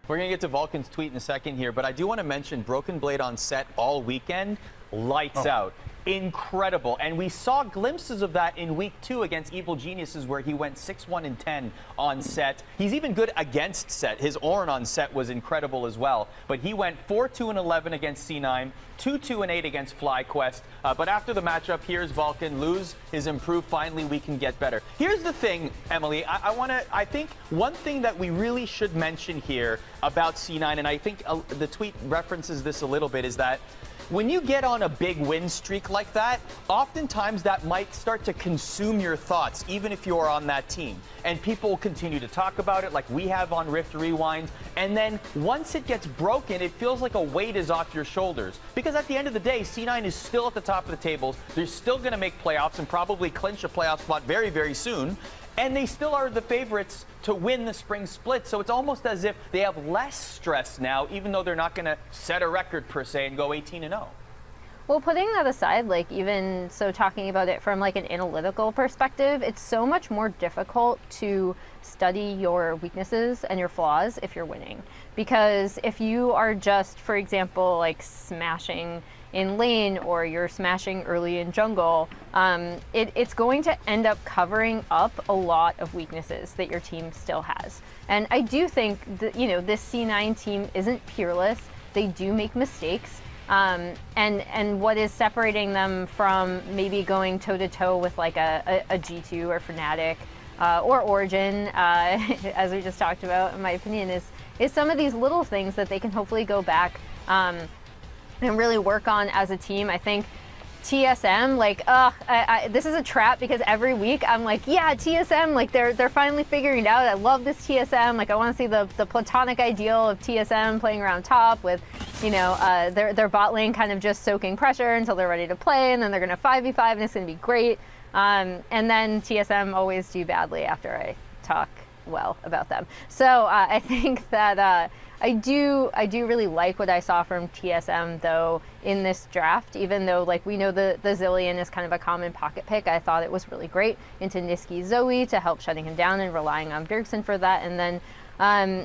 We're going to get to Vulcan's tweet in a second here, but I do want to mention Broken Blade on set all weekend. Lights out. Incredible. And we saw glimpses of that in week 2 against Evil Geniuses, where he went 6-1-10 on set. He's even good against set. His Orin on set was incredible as well. But he went 4-2-11 against C9, 2-2-8 against FlyQuest. But after the matchup, here's Vulcan. Lose is improved. Finally, we can get better. Here's the thing, Emily. I think one thing that we really should mention here about C9, and I think the tweet references this a little bit, is that when you get on a big win streak like that, oftentimes that might start to consume your thoughts, even if you're on that team. And people will continue to talk about it like we have on Rift Rewind. And then once it gets broken, it feels like a weight is off your shoulders. Because at the end of the day, C9 is still at the top of the tables. They're still going to make playoffs and probably clinch a playoff spot very, very soon. And they still are the favorites to win the spring split. So it's almost as if they have less stress now, even though they're not going to set a record per se and go 18-0. Well, putting that aside, like even so talking about it from like an analytical perspective, it's so much more difficult to study your weaknesses and your flaws if you're winning. Because if you are just, for example, like smashing in lane or you're smashing early in jungle, it's going to end up covering up a lot of weaknesses that your team still has. And I do think that, this C9 team isn't peerless. They do make mistakes. And what is separating them from maybe going toe-to-toe with like a G2 or Fnatic or Origin, as we just talked about, in my opinion, is some of these little things that they can hopefully go back and really work on as a team. I think TSM, this is a trap because every week I'm like, yeah, TSM, like they're finally figuring it out. I love this TSM. Like I want to see the platonic ideal of TSM playing around top with, their bot lane kind of just soaking pressure until they're ready to play, and then they're going to 5v5 and it's going to be great. And then TSM always do badly after I talk well about them. So I think that I do really like what I saw from TSM though in this draft, even though like we know the Zillion is kind of a common pocket pick. I thought it was really great into Niski Zoe to help shutting him down and relying on Bjergsen for that. And then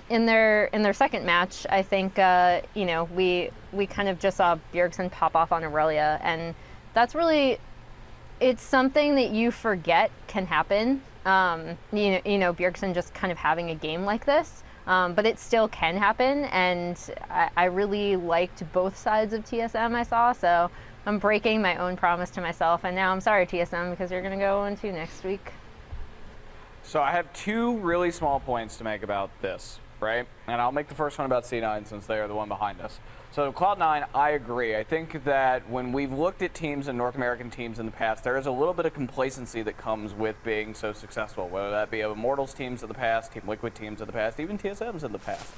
in their second match, I think we kind of just saw Bjergsen pop off on Aurelia, and that's really, it's something that you forget can happen. Bjergsen just kind of having a game like this. But it still can happen, and I really liked both sides of TSM I saw, so I'm breaking my own promise to myself, and now I'm sorry, TSM, because you're going to go 1-2 next week. So I have 2 really small points to make about this, right? And I'll make the first one about C9 since they are the one behind us. So Cloud9, I agree. I think that when we've looked at teams and North American teams in the past, there is a little bit of complacency that comes with being so successful, whether that be Immortals teams of the past, Team Liquid teams of the past, even TSMs in the past.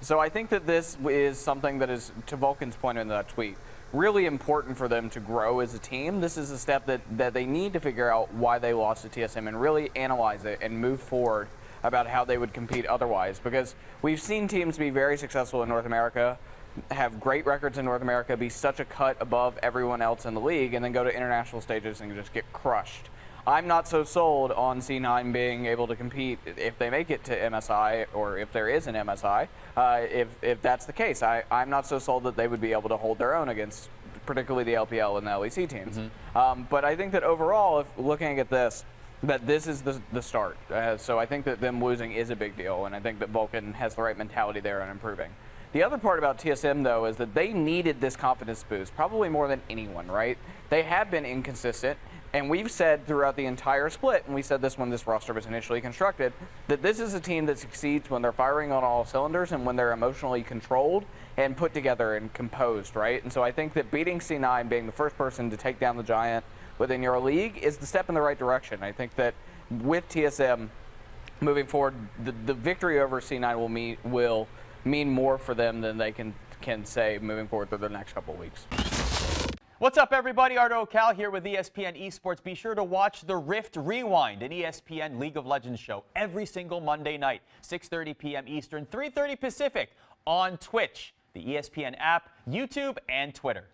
So I think that this is something that is, to Vulcan's point in that tweet, really important for them to grow as a team. This is a step that they need to figure out why they lost to TSM and really analyze it and move forward about how they would compete otherwise. Because we've seen teams be very successful in North America, have great records in North America, be such a cut above everyone else in the league, and then go to international stages and just get crushed. I'm not so sold on C9 being able to compete if they make it to MSI, or if there is an MSI, if that's the case. I'm not so sold that they would be able to hold their own against particularly the LPL and the LEC teams. But I think that overall, if looking at this, that this is the start. So I think that them losing is a big deal, and I think that Vulcan has the right mentality there on improving. The other part about TSM, though, is that they needed this confidence boost, probably more than anyone, right? They have been inconsistent, and we've said throughout the entire split, and we said this when this roster was initially constructed, that this is a team that succeeds when they're firing on all cylinders and when they're emotionally controlled and put together and composed, right? And so I think that beating C9, being the first person to take down the Giant within your league, is the step in the right direction. I think that with TSM moving forward, the victory over C9 will mean more for them than they can say moving forward through the next couple of weeks. What's up, everybody? Arda Ocal here with ESPN Esports. Be sure to watch the Rift Rewind, an ESPN League of Legends show, every single Monday night, 6:30 p.m. Eastern, 3:30 Pacific, on Twitch, the ESPN app, YouTube, and Twitter.